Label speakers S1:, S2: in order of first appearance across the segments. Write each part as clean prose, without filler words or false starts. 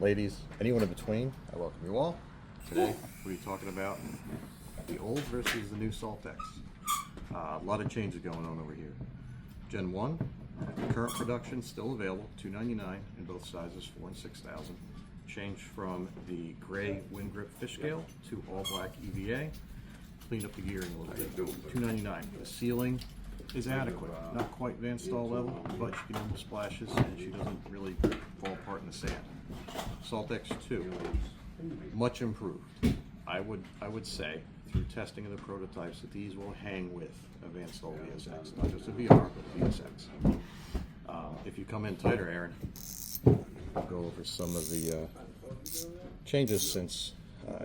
S1: ladies, anyone in between, I welcome you all. Today, we'll be talking about the old versus the new SaltX. A lot of changes going on over here. Gen 1, current production still available, $299 in both sizes, 4 and 6,000. Changed from the gray wind grip fish scale to all black EVA. Cleaned up the gearing a little bit. $299. The sealing is adequate. Not quite Van Staal level, but she can handle splashes and she doesn't really fall apart in the sand. SaltX 2, much improved. I would say through testing of the prototypes that these will hang with a Van Staal VSX, not just a VR, but a VSX. If you come in tighter, Aaron, I'll go over some of the changes since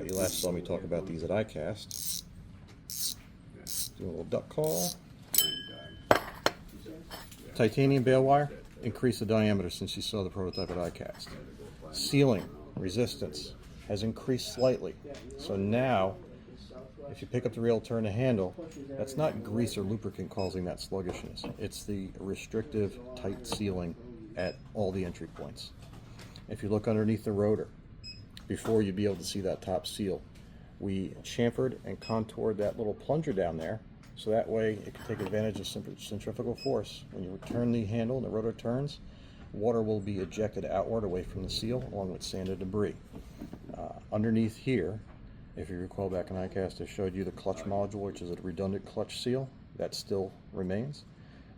S1: you last saw me talk about these at ICAST. Do a little duck call. Titanium bale wire, increased the diameter since you saw the prototype at ICAST. Sealing resistance has increased slightly. So now, if you pick up the rail, turn the handle, that's not grease or lubricant causing that sluggishness. It's the restrictive, tight sealing at all the entry points. If you look underneath the rotor, before you'd be able to see that top seal, we chamfered and contoured that little plunger down there, so that way it can take advantage of centrifugal force. When you turn the handle and the rotor turns, water will be ejected outward away from the seal along with sand and debris. Underneath here, if you recall back in ICAST, I showed you the clutch module, which is a redundant clutch seal. That still remains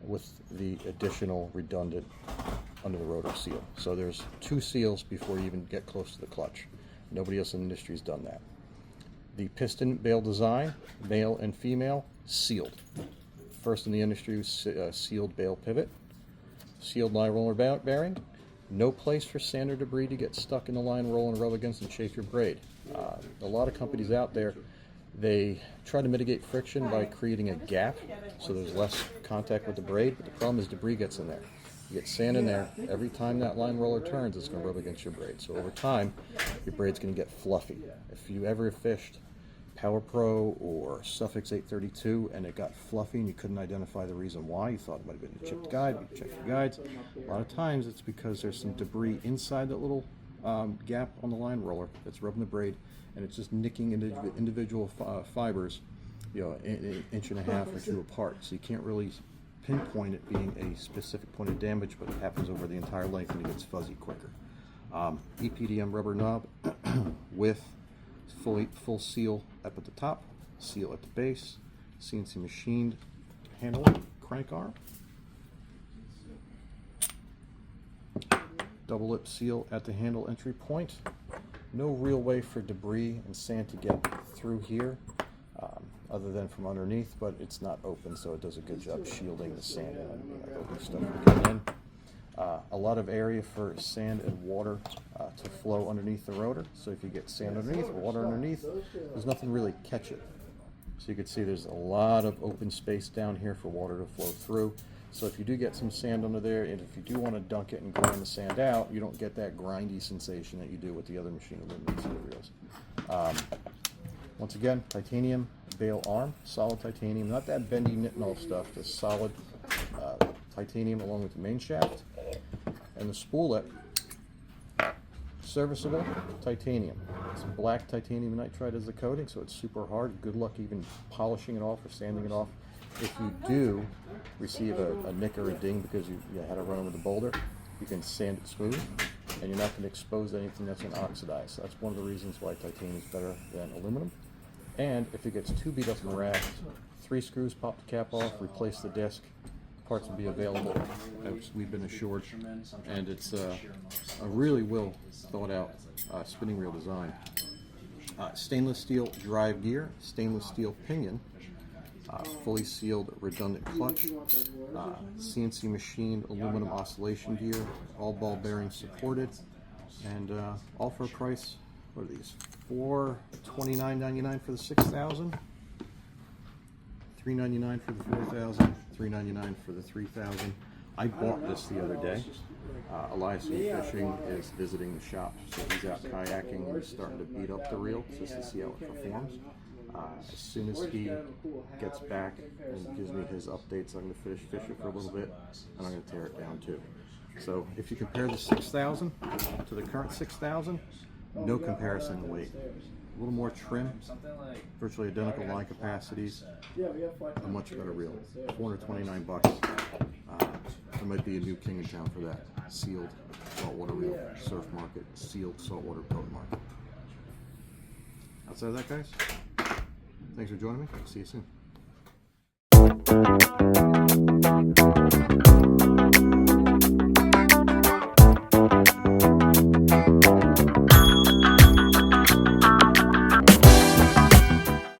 S1: with the additional redundant under the rotor seal. So there's 2 seals before you even get close to the clutch. Nobody else in the industry has done that. The piston bale design, male and female, sealed. First in the industry was sealed bale pivot, sealed line roller bearing, no place for sand or debris to get stuck in the line roll and rub against and chafe your braid. A lot of companies out there, they try to mitigate friction by creating a gap so there's less contact with the braid, but the problem is debris gets in there. You get sand in there, every time that line roller turns, it's going to rub against your braid. So over time, your braid's going to get fluffy. If you ever fished Power Pro or Suffix 832 and it got fluffy and you couldn't identify the reason why, you thought it might have been a chipped guide, you check your guides. A lot of times it's because there's some debris inside that little gap on the line roller that's rubbing the braid, and it's just nicking individual fibers, you know, an inch and a half or 2 apart. So you can't really pinpoint it being a specific point of damage, but it happens over the entire length and it gets fuzzy quicker. EPDM rubber knob with full seal up at the top, seal at the base, CNC machined handle, crank arm, double lip seal at the handle entry point. No real way for debris and sand to get through here other than from underneath, but it's not open, so it does a good job shielding the sand and open stuff to get in. A lot of area for sand and water to flow underneath the rotor. So if you get sand underneath or water underneath, there's nothing really catch it. So you can see there's a lot of open space down here for water to flow through. So if you do get some sand under there, and if you do want to dunk it and grind the sand out, you don't get that grindy sensation that you do with the other machine aluminum reels. Once again, titanium bale arm, solid titanium, not that bendy nitinol stuff, just solid titanium along with the main shaft. And the spoolet, serviceable titanium. It's black titanium nitride as the coating, so it's super hard. Good luck even polishing it off or sanding it off. If you do receive a nick or a ding because you had to run over the boulder, you can sand it smooth, and you're not going to expose anything that's going to oxidize. So that's one of the reasons why titanium is better than aluminum. And if it gets too beat up and rasped, 3 screws, pop the cap off, replace the disc. Parts will be available, as we've been assured, and it's a really well thought out spinning reel design. Stainless steel drive gear, stainless steel pinion, fully sealed redundant clutch, CNC machined aluminum oscillation gear, all ball bearings supported, and all for a price, what are these, $429.99 for the 6,000, $399 for the 4,000, $399 for the 3,000. I bought this the other day. Elias Fishing is visiting the shop, so he's out kayaking and he's starting to beat up the reel just to see how it performs. As soon as he gets back and gives me his updates, I'm going to fish it for a little bit, and I'm going to tear it down too. So if you compare the 6,000 to the current 6,000, no comparison in weight. A little more trim, virtually identical line capacities, a much better reel. 429 bucks. There might be a new king in town for that. Sealed saltwater reel, surf market, sealed saltwater boat market. Outside of that, guys, thanks for joining me. See you soon.